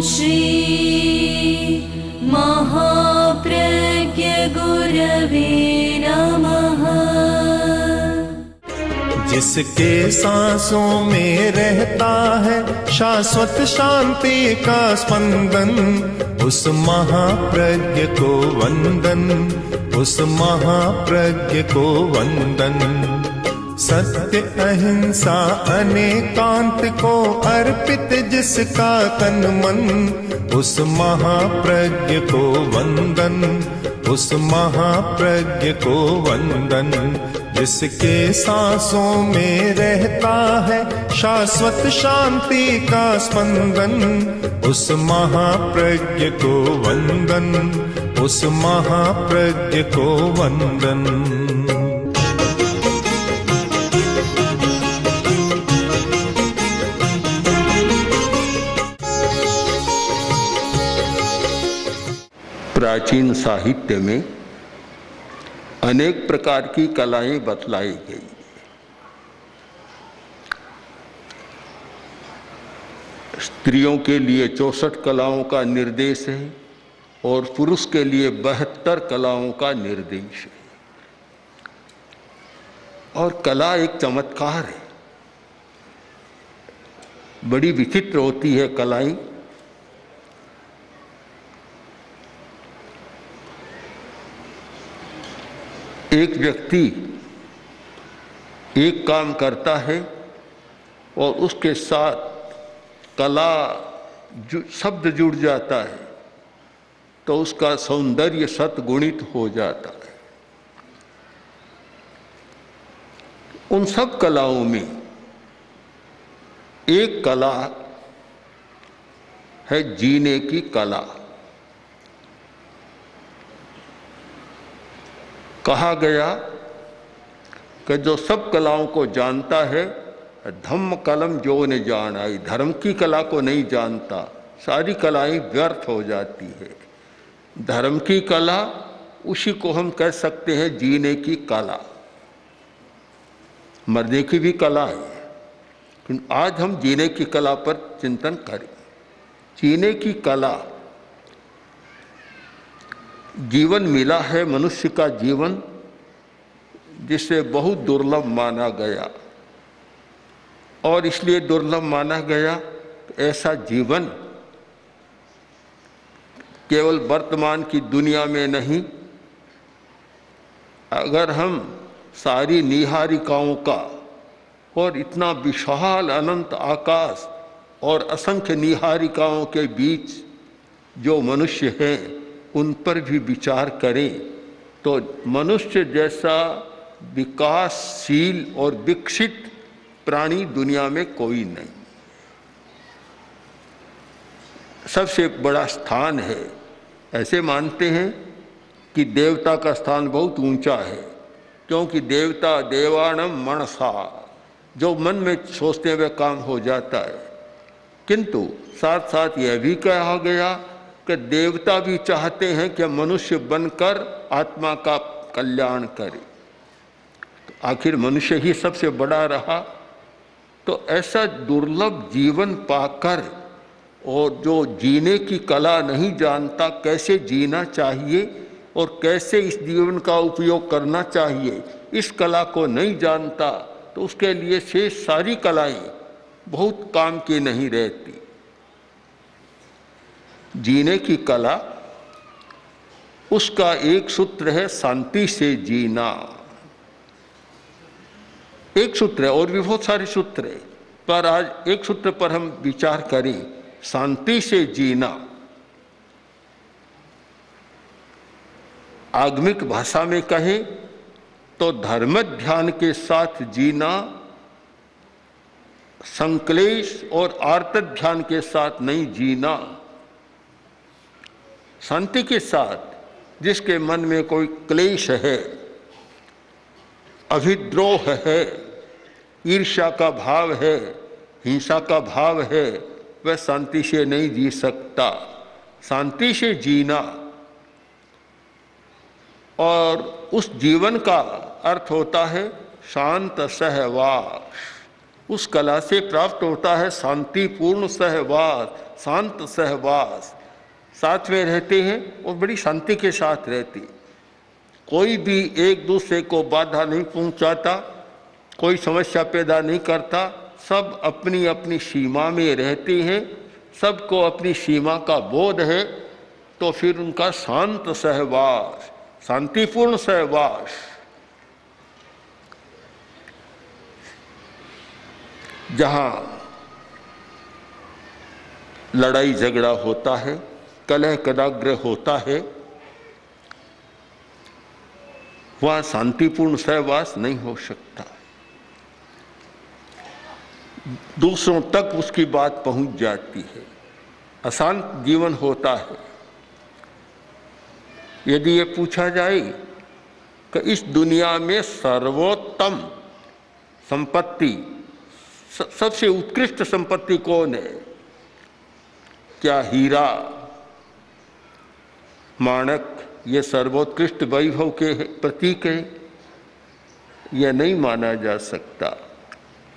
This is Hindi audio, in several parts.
श्री महाप्रज्ञ गुरवे नमः। जिसके सांसों में रहता है शाश्वत शांति का स्पंदन, उस महाप्रज्ञ को वंदन, उस महाप्रज्ञ को वंदन। सत्य अहिंसा अनेकांत को अर्पित जिसका तन मन, उस महाप्रज्ञ को वंदन, उस महाप्रज्ञ को वंदन। जिसके सांसों में रहता है शाश्वत शांति का स्पंदन, उस महाप्रज्ञ को वंदन, उस महाप्रज्ञ को वंदन। प्राचीन साहित्य में अनेक प्रकार की कलाएं बतलाई गई। स्त्रियों के लिए 64 कलाओं का निर्देश है और पुरुष के लिए 72 कलाओं का निर्देश है। और कला एक चमत्कार है, बड़ी विचित्र होती है कलाएं। एक व्यक्ति एक काम करता है और उसके साथ कला शब्द जुड़ जाता है तो उसका सौंदर्य सतगुणित हो जाता है। उन सब कलाओं में एक कला है जीने की कला। कहा गया कि जो सब कलाओं को जानता है, धम्म कलम जो ने जान आई, धर्म की कला को नहीं जानता, सारी कलाएं व्यर्थ हो जाती है। धर्म की कला उसी को हम कह सकते हैं जीने की कला। मरने की भी कला है, लेकिन आज हम जीने की कला पर चिंतन करें। जीने की कला, जीवन मिला है मनुष्य का जीवन, जिसे बहुत दुर्लभ माना गया। और इसलिए दुर्लभ माना गया, ऐसा जीवन केवल वर्तमान की दुनिया में नहीं, अगर हम सारी निहारिकाओं का और इतना विशाल अनंत आकाश और असंख्य निहारिकाओं के बीच जो मनुष्य हैं उन पर भी विचार करें तो मनुष्य जैसा विकासशील और विकसित प्राणी दुनिया में कोई नहीं। सबसे बड़ा स्थान है। ऐसे मानते हैं कि देवता का स्थान बहुत ऊंचा है, क्योंकि देवता देवाणम मनसा, जो मन में सोचते हुए काम हो जाता है। किंतु साथ साथ यह भी कहा गया कि देवता भी चाहते हैं कि मनुष्य बनकर आत्मा का कल्याण करे। तो आखिर मनुष्य ही सबसे बड़ा रहा। तो ऐसा दुर्लभ जीवन पाकर और जो जीने की कला नहीं जानता, कैसे जीना चाहिए और कैसे इस जीवन का उपयोग करना चाहिए, इस कला को नहीं जानता, तो उसके लिए शेष सारी कलाएं बहुत काम की नहीं रहती। जीने की कला, उसका एक सूत्र है शांति से जीना। एक सूत्र है, और भी बहुत सारे सूत्र है, पर आज एक सूत्र पर हम विचार करें, शांति से जीना। आगमिक भाषा में कहें तो धर्म ध्यान के साथ जीना, संक्लेश और आर्त ध्यान के साथ नहीं जीना। शांति के साथ, जिसके मन में कोई क्लेश है, अभिद्रोह है, ईर्ष्या का भाव है, हिंसा का भाव है, वह शांति से नहीं जी सकता। शांति से जीना, और उस जीवन का अर्थ होता है शांत सहवास। उस कला से प्राप्त होता है शांतिपूर्ण सहवास, शांत सहवास। साथ में रहते हैं और बड़ी शांति के साथ रहते, कोई भी एक दूसरे को बाधा नहीं पहुंचाता, कोई समस्या पैदा नहीं करता, सब अपनी अपनी सीमा में रहते हैं, सबको अपनी सीमा का बोध है। तो फिर उनका शांत सहवास, शांतिपूर्ण सहवास। जहाँ लड़ाई झगड़ा होता है, कलह कदाग्रह होता है, वह शांतिपूर्ण सहवास नहीं हो सकता। दूसरों तक उसकी बात पहुंच जाती है, अशांत जीवन होता है। यदि ये पूछा जाए कि इस दुनिया में सर्वोत्तम संपत्ति, सबसे उत्कृष्ट संपत्ति कौन है? क्या हीरा माणक ये सर्वोत्कृष्ट वैभव के प्रतीक है? यह नहीं माना जा सकता।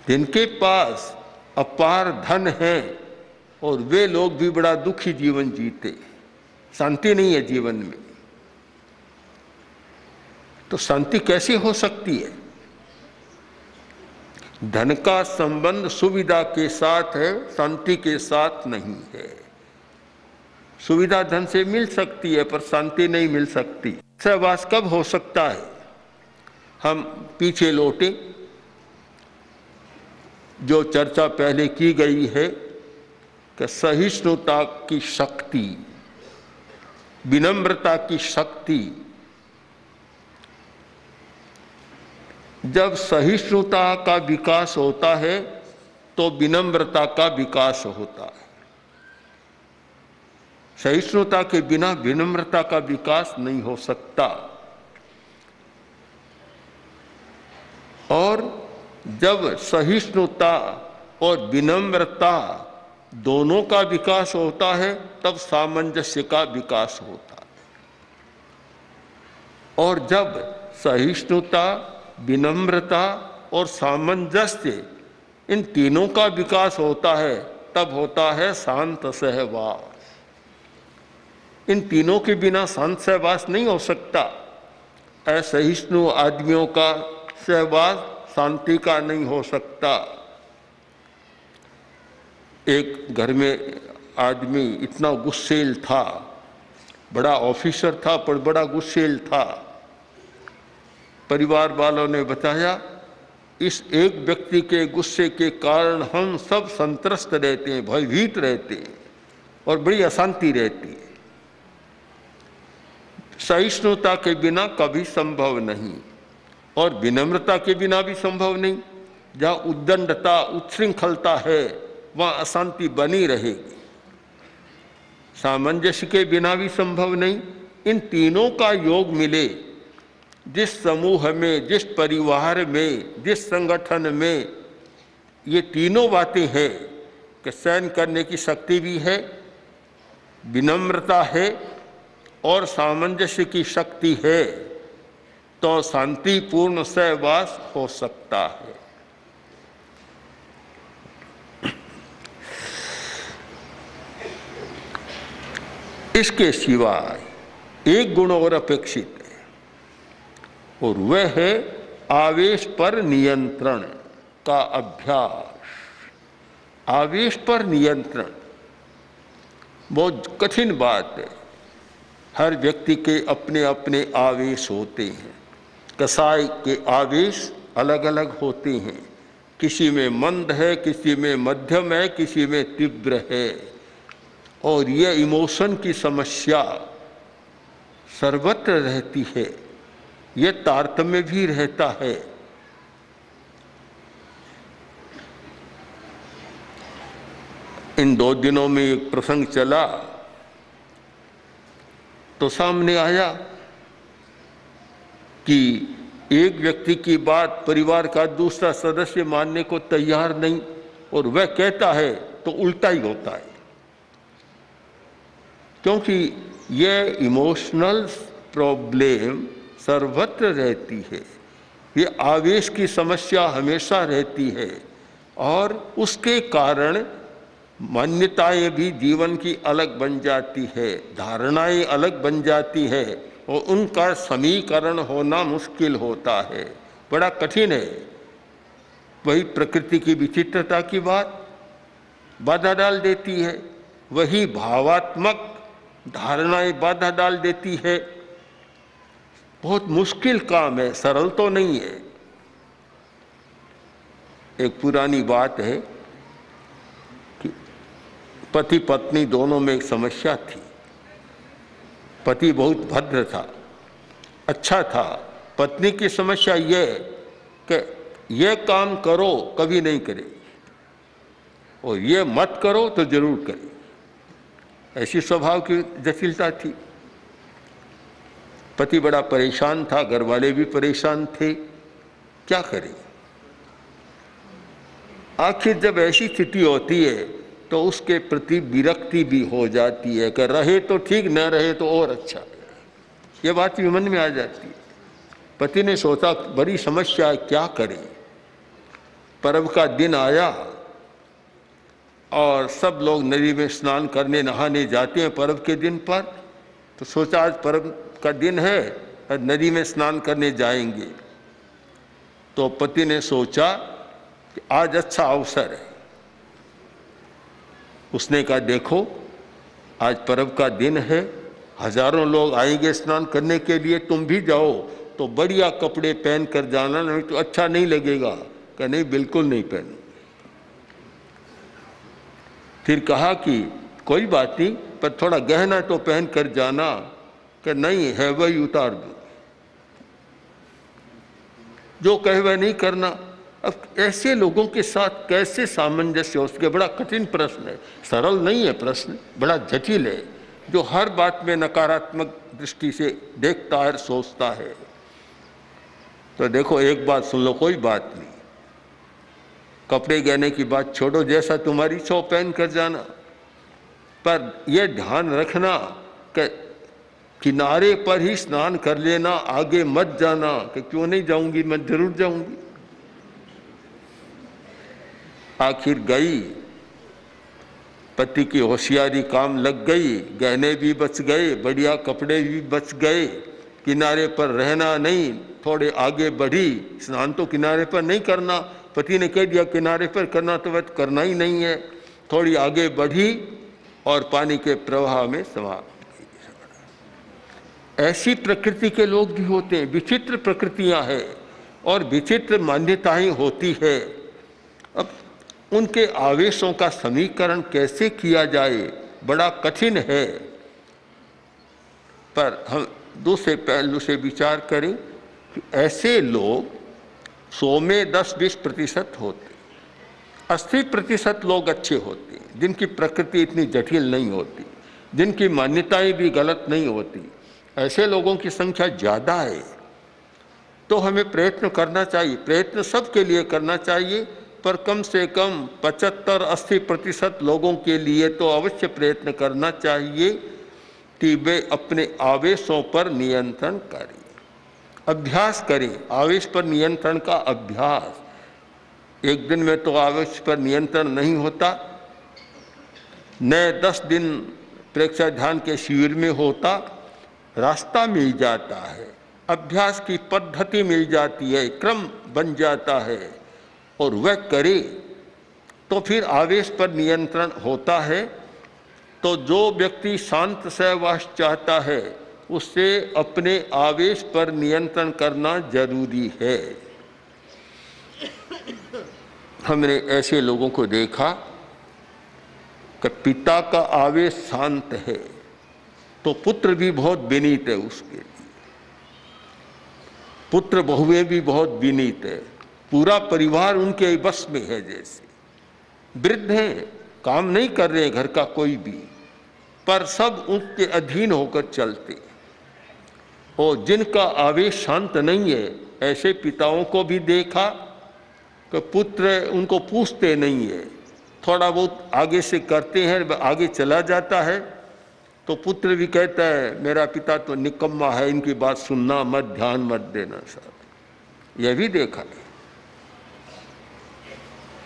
जिनके पास अपार धन है और वे लोग भी बड़ा दुखी जीवन जीते, शांति नहीं है जीवन में। तो शांति कैसे हो सकती है? धन का संबंध सुविधा के साथ है, शांति के साथ नहीं है। सुविधा धन से मिल सकती है पर शांति नहीं मिल सकती। सहवास कब हो सकता है? हम पीछे लौटे, जो चर्चा पहले की गई है कि सहिष्णुता की शक्ति, विनम्रता की शक्ति, जब सहिष्णुता का विकास होता है तो विनम्रता का विकास होता है। सहिष्णुता के बिना विनम्रता का विकास नहीं हो सकता। और जब सहिष्णुता और विनम्रता दोनों का विकास होता है तब सामंजस्य का विकास होता है। और जब सहिष्णुता, विनम्रता और सामंजस्य इन तीनों का विकास होता है तब होता है शांत सहवास। इन तीनों के बिना शांत सहवास नहीं हो सकता। असहिष्णु आदमियों का सहवास शांति का नहीं हो सकता। एक घर में आदमी इतना गुस्सेल था, बड़ा ऑफिसर था पर बड़ा गुस्सेल था। परिवार वालों ने बताया, इस एक व्यक्ति के गुस्से के कारण हम सब संत्रस्त रहते हैं, भयभीत रहते हैं और बड़ी अशांति रहती है। सहिष्णुता के बिना कभी संभव नहीं और विनम्रता के बिना भी संभव नहीं। जहाँ उद्दंडता, उच्छृंखलता है वहाँ अशांति बनी रहेगी। सामंजस्य के बिना भी संभव नहीं। इन तीनों का योग मिले, जिस समूह में, जिस परिवार में, जिस संगठन में ये तीनों बातें हैं कि सहन करने की शक्ति भी है, विनम्रता है और सामंजस्य की शक्ति है, तो शांतिपूर्ण सहवास हो सकता है। इसके सिवाय एक गुण और अपेक्षित है और वह है आवेश पर नियंत्रण का अभ्यास। आवेश पर नियंत्रण बहुत कठिन बात है। हर व्यक्ति के अपने अपने आवेश होते हैं। कसाई के आवेश अलग अलग होते हैं। किसी में मंद है, किसी में मध्यम है, किसी में तीव्र है। और ये इमोशन की समस्या सर्वत्र रहती है। ये तारतम्य भी रहता है। इन 2 दिनों में एक प्रसंग चला तो सामने आया कि एक व्यक्ति की बात परिवार का दूसरा सदस्य मानने को तैयार नहीं और वह कहता है तो उल्टा ही होता है। क्योंकि यह इमोशनल प्रॉब्लम सर्वत्र रहती है। ये आवेश की समस्या हमेशा रहती है और उसके कारण मान्यताएं भी जीवन की अलग बन जाती है, धारणाएं अलग बन जाती है और उनका समीकरण होना मुश्किल होता है, बड़ा कठिन है। वही प्रकृति की विचित्रता की बात बाधा डाल देती है, वही भावात्मक धारणाएं बाधा डाल देती है। बहुत मुश्किल काम है, सरल तो नहीं है। एक पुरानी बात है कि पति पत्नी दोनों में एक समस्या थी। पति बहुत भद्र था, अच्छा था। पत्नी की समस्या यह कि यह काम करो कभी नहीं करे और ये मत करो तो जरूर करे, ऐसी स्वभाव की जटिलता थी। पति बड़ा परेशान था, घर वाले भी परेशान थे, क्या करें। आखिर जब ऐसी स्थिति होती है तो उसके प्रति विरक्ति भी हो जाती है कि रहे तो ठीक, न रहे तो और अच्छा। ये बात भी मन में आ जाती है। पति ने सोचा बड़ी समस्या है, क्या करें। पर्व का दिन आया और सब लोग नदी में स्नान करने नहाने जाते हैं पर्व के दिन पर, तो सोचा आज पर्व का दिन है, नदी में स्नान करने जाएंगे। तो पति ने सोचा कि आज अच्छा अवसर है। उसने कहा देखो आज पर्व का दिन है, हजारों लोग आएंगे स्नान करने के लिए, तुम भी जाओ तो बढ़िया कपड़े पहन कर जाना, नहीं तो अच्छा नहीं लगेगा। कहा नहीं, बिल्कुल नहीं पहनूं। फिर कहा कि कोई बात नहीं, पर थोड़ा गहना तो पहन कर जाना। कि नहीं है वही उतार दो, जो कहे वह नहीं करना। अब ऐसे लोगों के साथ कैसे सामंजस्य हो सके, बड़ा कठिन प्रश्न है, सरल नहीं है प्रश्न, बड़ा जटिल है। जो हर बात में नकारात्मक दृष्टि से देखता है, सोचता है। तो देखो एक बात सुन लो, कोई बात नहीं, कपड़े गहने की बात छोड़ो, जैसा तुम्हारी इच्छा हो पहन कर जाना, पर यह ध्यान रखना कि किनारे पर ही स्नान कर लेना, आगे मत जाना। कि क्यों नहीं जाऊंगी, मैं जरूर जाऊंगी। आखिर गई, पति की होशियारी काम लग गई, गहने भी बच गए, बढ़िया कपड़े भी बच गए, किनारे पर रहना नहीं, थोड़े आगे बढ़ी। स्नान तो किनारे पर नहीं करना, पति ने कह दिया किनारे पर करना, तो वह करना ही नहीं है। थोड़ी आगे बढ़ी और पानी के प्रवाह में समा गई। ऐसी प्रकृति के लोग भी होते हैं, विचित्र प्रकृतियां हैं और विचित्र मान्यताएं होती है। अब उनके आवेशों का समीकरण कैसे किया जाए, बड़ा कठिन है। पर हम दूसरे पहलू से विचार करें कि ऐसे लोग 100 में 10-20% होते, 80% लोग अच्छे होते हैं, जिनकी प्रकृति इतनी जटिल नहीं होती, जिनकी मान्यताएं भी गलत नहीं होती। ऐसे लोगों की संख्या ज़्यादा है। तो हमें प्रयत्न करना चाहिए, प्रयत्न सबके लिए करना चाहिए, पर कम से कम 75-80% लोगों के लिए तो अवश्य प्रयत्न करना चाहिए कि वे अपने आवेशों पर नियंत्रण करें, अभ्यास करें। आवेश पर नियंत्रण का अभ्यास, एक दिन में तो आवेश पर नियंत्रण नहीं होता, न 10 दिन प्रेक्षक ध्यान के शिविर में होता। रास्ता मिल जाता है, अभ्यास की पद्धति मिल जाती है, क्रम बन जाता है और वह करे तो फिर आवेश पर नियंत्रण होता है। तो जो व्यक्ति शांत सहवास चाहता है उससे अपने आवेश पर नियंत्रण करना जरूरी है। हमने ऐसे लोगों को देखा कि पिता का आवेश शांत है तो पुत्र भी बहुत विनीत है उसके लिए, पुत्र बहुएं भी विनीत विनीत है, पूरा परिवार उनके बस में है। जैसे वृद्ध हैं, काम नहीं कर रहे घर का कोई भी, पर सब उनके अधीन होकर चलते। और जिनका आवेश शांत नहीं है, ऐसे पिताओं को भी देखा कि पुत्र उनको पूछते नहीं है, थोड़ा बहुत आगे से करते हैं, आगे चला जाता है तो पुत्र भी कहता है मेरा पिता तो निकम्मा है, इनकी बात सुनना मत, ध्यान मत देना। साहब यह भी देखा है।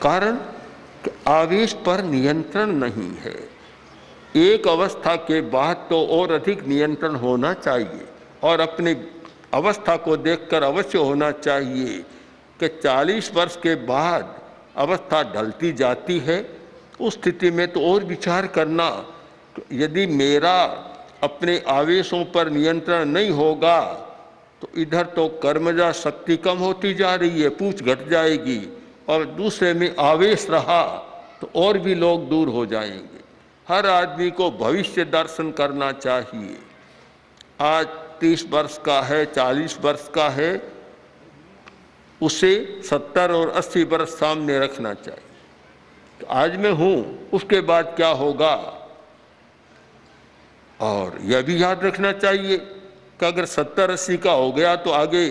कारण कि आवेश पर नियंत्रण नहीं है। एक अवस्था के बाद तो और अधिक नियंत्रण होना चाहिए, और अपनी अवस्था को देखकर अवश्य होना चाहिए कि 40 वर्ष के बाद अवस्था ढलती जाती है। उस स्थिति में तो और विचार करना, यदि मेरा अपने आवेशों पर नियंत्रण नहीं होगा तो इधर तो कर्मजा शक्ति कम होती जा रही है, पूछ घट जाएगी, और दूसरे में आवेश रहा तो और भी लोग दूर हो जाएंगे। हर आदमी को भविष्य दर्शन करना चाहिए। आज 30 वर्ष का है, 40 वर्ष का है, उसे 70 और 80 वर्ष सामने रखना चाहिए। तो आज मैं हूं, उसके बाद क्या होगा। और यह भी याद रखना चाहिए कि अगर 70-80 का हो गया तो आगे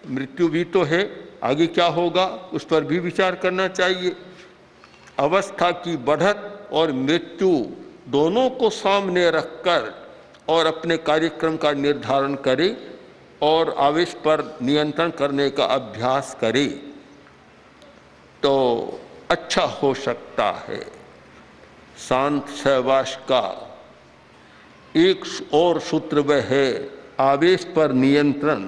मृत्यु भी तो है, आगे क्या होगा उस पर भी विचार करना चाहिए। अवस्था की बढ़त और मृत्यु दोनों को सामने रखकर और अपने कार्यक्रम का निर्धारण करे और आवेश पर नियंत्रण करने का अभ्यास करे तो अच्छा हो सकता है। शांत सहवास का एक और सूत्र वह है आवेश पर नियंत्रण,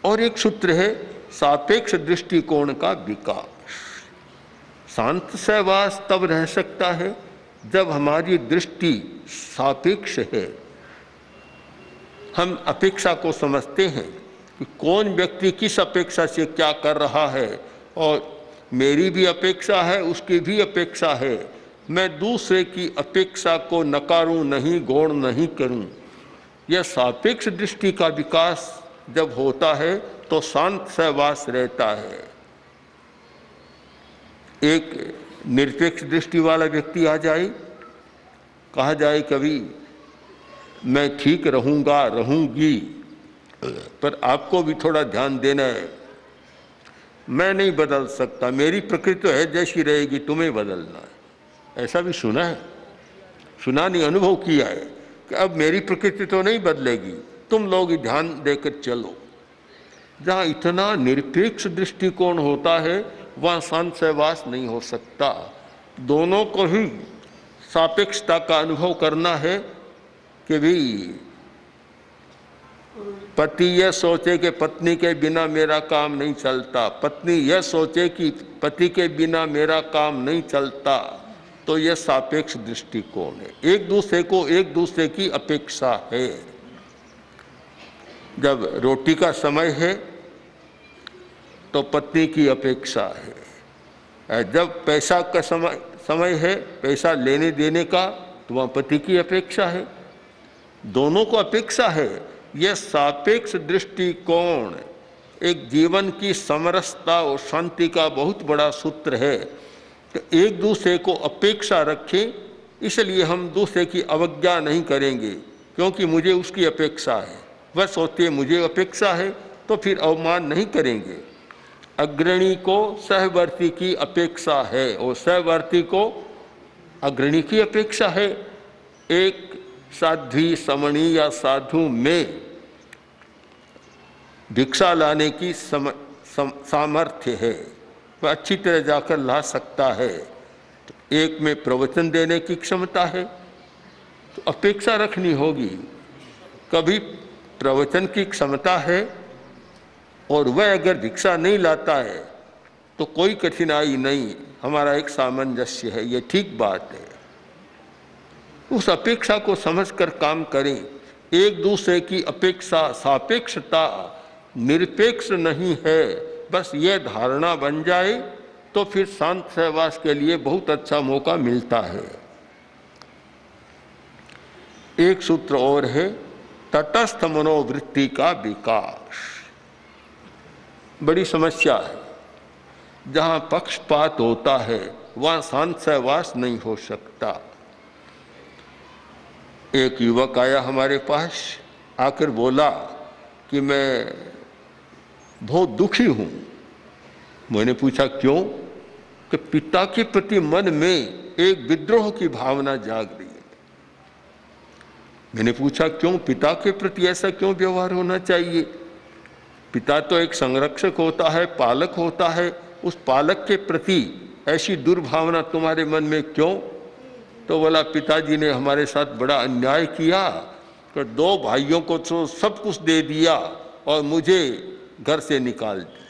और एक सूत्र है सापेक्ष दृष्टिकोण का विकास। शांत सहवास तब रह सकता है जब हमारी दृष्टि सापेक्ष है। हम अपेक्षा को समझते हैं कि कौन व्यक्ति किस अपेक्षा से क्या कर रहा है, और मेरी भी अपेक्षा है, उसकी भी अपेक्षा है। मैं दूसरे की अपेक्षा को नकारूं नहीं, गौण नहीं करूं। यह सापेक्ष दृष्टि का विकास जब होता है तो शांत सहवास रहता है। एक निरपेक्ष दृष्टि वाला व्यक्ति आ जाए, कहा जाए कभी मैं ठीक रहूंगा, रहूंगी, पर आपको भी थोड़ा ध्यान देना है, मैं नहीं बदल सकता, मेरी प्रकृति तो है जैसी रहेगी, तुम्हें बदलना है। ऐसा भी सुना है, सुना नहीं, अनुभव किया है कि अब मेरी प्रकृति तो नहीं बदलेगी, तुम लोग ही ध्यान देकर चलो। जहाँ इतना निरपेक्ष दृष्टिकोण होता है वहाँ शांत सहवास नहीं हो सकता। दोनों को ही सापेक्षता का अनुभव करना है कि भाई पति यह सोचे कि पत्नी के बिना मेरा काम नहीं चलता, पत्नी यह सोचे कि पति के बिना मेरा काम नहीं चलता, तो यह सापेक्ष दृष्टिकोण है। एक दूसरे को एक दूसरे की अपेक्षा है। जब रोटी का समय है तो पत्नी की अपेक्षा है, जब पैसा का समय है, पैसा लेने देने का, तो वहाँ पति की अपेक्षा है। दोनों को अपेक्षा है। यह सापेक्ष दृष्टिकोण एक जीवन की समरसता और शांति का बहुत बड़ा सूत्र है। तो एक दूसरे को अपेक्षा रखें, इसलिए हम दूसरे की अवज्ञा नहीं करेंगे, क्योंकि मुझे उसकी अपेक्षा है, वह सोचते मुझे अपेक्षा है, तो फिर अवमान नहीं करेंगे। अग्रणी को सहवर्ती की अपेक्षा है और सहवर्ती को अग्रणी की अपेक्षा है। एक साध्वी समणी या साधु में भिक्षा लाने की सामर्थ्य है, वह अच्छी तरह जाकर ला सकता है। तो एक में प्रवचन देने की क्षमता है, तो अपेक्षा रखनी होगी। कभी प्रवचन की क्षमता है और वह अगर भिक्षा नहीं लाता है तो कोई कठिनाई नहीं, हमारा एक सामंजस्य है, ये ठीक बात है। उस अपेक्षा को समझकर काम करें। एक दूसरे की अपेक्षा, सापेक्षता निरपेक्ष नहीं है, बस ये धारणा बन जाए तो फिर शांत सहवास के लिए बहुत अच्छा मौका मिलता है। एक सूत्र और है तटस्थ मनोवृत्ति का विकास। बड़ी समस्या है, जहाँ पक्षपात होता है वहाँ शांत सहवास नहीं हो सकता। एक युवक आया हमारे पास, आकर बोला कि मैं बहुत दुखी हूँ। मैंने पूछा क्यों? कि पिता के प्रति मन में एक विद्रोह की भावना जाग रही है। मैंने पूछा क्यों, पिता के प्रति ऐसा क्यों व्यवहार होना चाहिए? पिता तो एक संरक्षक होता है, पालक होता है, उस पालक के प्रति ऐसी दुर्भावना तुम्हारे मन में क्यों? तो बोला पिताजी ने हमारे साथ बड़ा अन्याय किया, कि 2 भाइयों को तो सब कुछ दे दिया और मुझे घर से निकाल दिया।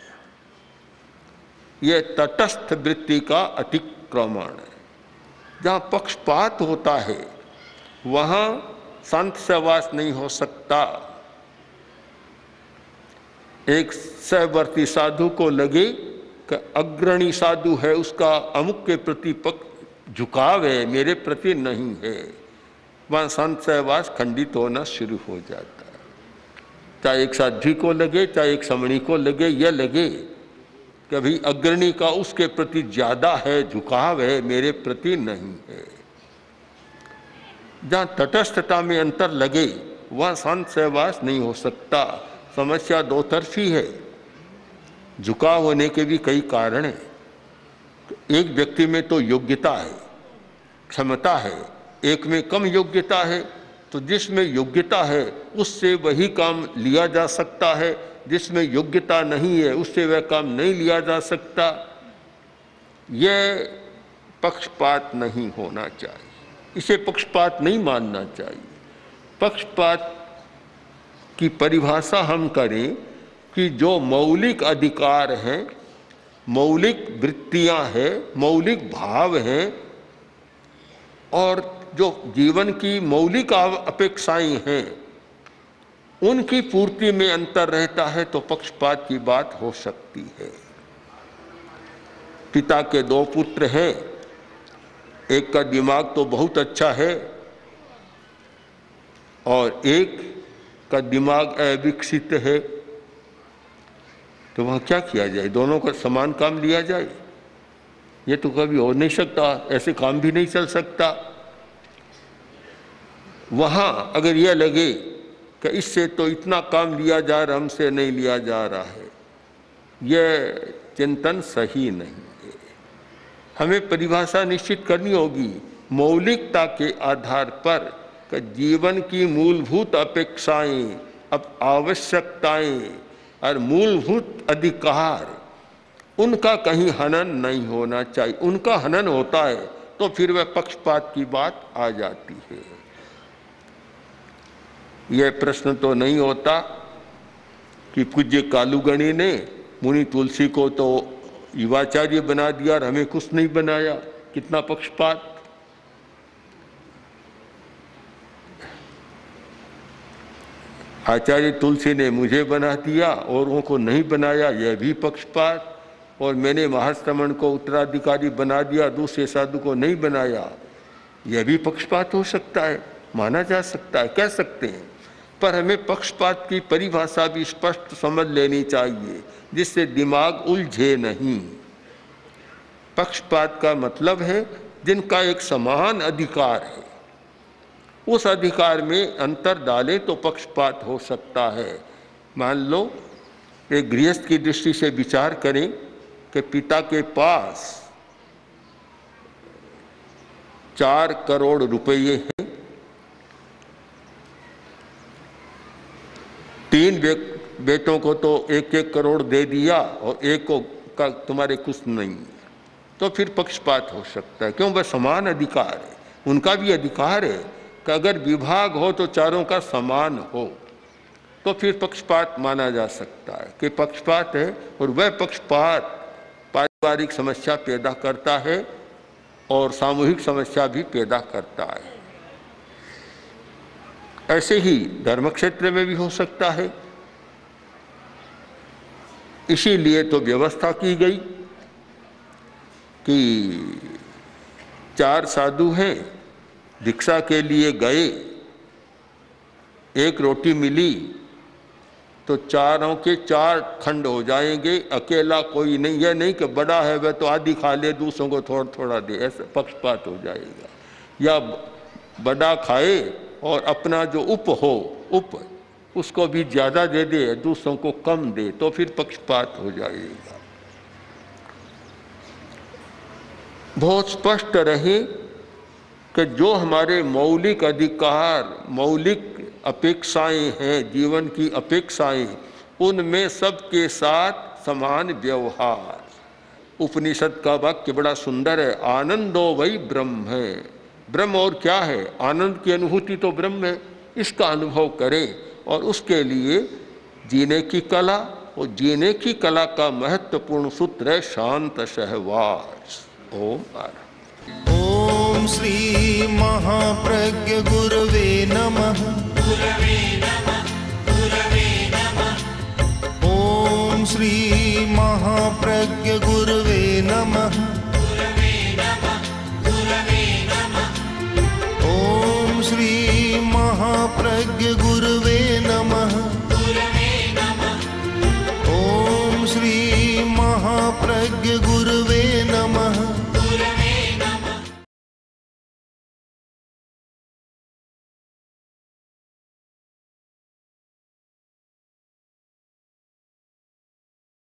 यह तटस्थ वृत्ति का अतिक्रमण है। जहाँ पक्षपात होता है वहाँ संत सहवास नहीं हो सकता। एक सहवर्ती साधु को लगे कि अग्रणी साधु है, उसका अमुक के प्रति झुकाव है, मेरे प्रति नहीं है, वहाँ संत सहवास खंडित होना शुरू हो जाता है। चाहे एक साध्वी को लगे, चाहे एक समणी को लगे, यह लगे कि भाई अग्रणी का उसके प्रति ज्यादा है, झुकाव है, मेरे प्रति नहीं है। जहाँ तटस्थता में अंतर लगे वहाँ संत सहवास नहीं हो सकता। समस्या 2 तरफी है। झुकाव होने के भी कई कारण हैं। एक व्यक्ति में तो योग्यता है, क्षमता है, एक में कम योग्यता है, तो जिसमें योग्यता है उससे वही काम लिया जा सकता है, जिसमें योग्यता नहीं है उससे वह काम नहीं लिया जा सकता। यह पक्षपात नहीं होना चाहिए, इसे पक्षपात नहीं मानना चाहिए। पक्षपात की परिभाषा हम करें कि जो मौलिक अधिकार हैं, मौलिक वृत्तियां हैं, मौलिक भाव हैं और जो जीवन की मौलिक अपेक्षाएं हैं, उनकी पूर्ति में अंतर रहता है तो पक्षपात की बात हो सकती है। पिता के 2 पुत्र हैं, एक का दिमाग तो बहुत अच्छा है और एक का दिमाग अविकसित है, तो वहाँ क्या किया जाए? दोनों का समान काम लिया जाए? ये तो कभी हो नहीं सकता, ऐसे काम भी नहीं चल सकता। वहाँ अगर यह लगे कि इससे तो इतना काम लिया जा रहा, हमसे नहीं लिया जा रहा है, यह चिंतन सही नहीं है। हमें परिभाषा निश्चित करनी होगी मौलिकता के आधार पर कि जीवन की मूलभूत अपेक्षाएं, अब आवश्यकताएं और मूलभूत अधिकार, उनका कहीं हनन नहीं होना चाहिए। उनका हनन होता है तो फिर वह पक्षपात की बात आ जाती है। यह प्रश्न तो नहीं होता कि पूज्य कालूगणी ने मुनि तुलसी को तो युवाचार्य बना दिया और हमें कुछ नहीं बनाया। कितना पक्षपात! आचार्य तुलसी ने मुझे बना दिया, औरों को नहीं बनाया, यह भी पक्षपात। और मैंने महाश्रमण को उत्तराधिकारी बना दिया, दूसरे साधु को नहीं बनाया, यह भी पक्षपात हो सकता है, माना जा सकता है, कह सकते हैं। पर हमें पक्षपात की परिभाषा भी स्पष्ट समझ लेनी चाहिए जिससे दिमाग उलझे नहीं। पक्षपात का मतलब है जिनका एक समान अधिकार है, उस अधिकार में अंतर डाले तो पक्षपात हो सकता है। मान लो एक गृहस्थ की दृष्टि से विचार करें कि पिता के पास 4 करोड़ रुपये हैं, 3 बेटों को तो 1-1 करोड़ दे दिया और एक को का तुम्हारे कुछ नहीं, तो फिर पक्षपात हो सकता है। क्यों? वह समान अधिकार है, उनका भी अधिकार है कि अगर विभाग हो तो चारों का समान हो, तो फिर पक्षपात माना जा सकता है कि पक्षपात है। और वह पक्षपात पारिवारिक समस्या पैदा करता है और सामूहिक समस्या भी पैदा करता है। ऐसे ही धर्म क्षेत्र में भी हो सकता है। इसीलिए तो व्यवस्था की गई कि 4 साधु हैं, दीक्षा के लिए गए, 1 रोटी मिली तो चारों के 4 खंड हो जाएंगे, अकेला कोई नहीं। यह नहीं कि बड़ा है वह तो आधी खा ले, दूसरों को थोड़ा थोड़ा दे, ऐसा पक्षपात हो जाएगा। या बड़ा खाए और अपना जो उप उसको भी ज़्यादा दे दे, दूसरों को कम दे, तो फिर पक्षपात हो जाएगा। बहुत स्पष्ट रहे कि जो हमारे मौलिक अधिकार, मौलिक अपेक्षाएं हैं, जीवन की अपेक्षाएं, उनमें सबके साथ समान व्यवहार। उपनिषद का वाक्य बड़ा सुंदर है, आनंदो वही ब्रह्म है। ब्रह्म और क्या है? आनंद की अनुभूति तो ब्रह्म है। इसका अनुभव करे और उसके लिए जीने की कला, और जीने की कला का महत्वपूर्ण सूत्र है शांत सहवास। ओम ओम श्री महाप्रज्ञ गुरवे नमः। ओम श्री महाप्रज्ञ गुरवे नमः। ओम श्री महाप्रज्ञ गुरवे नमः। ओम श्री महाप्रज्ञ गुरवे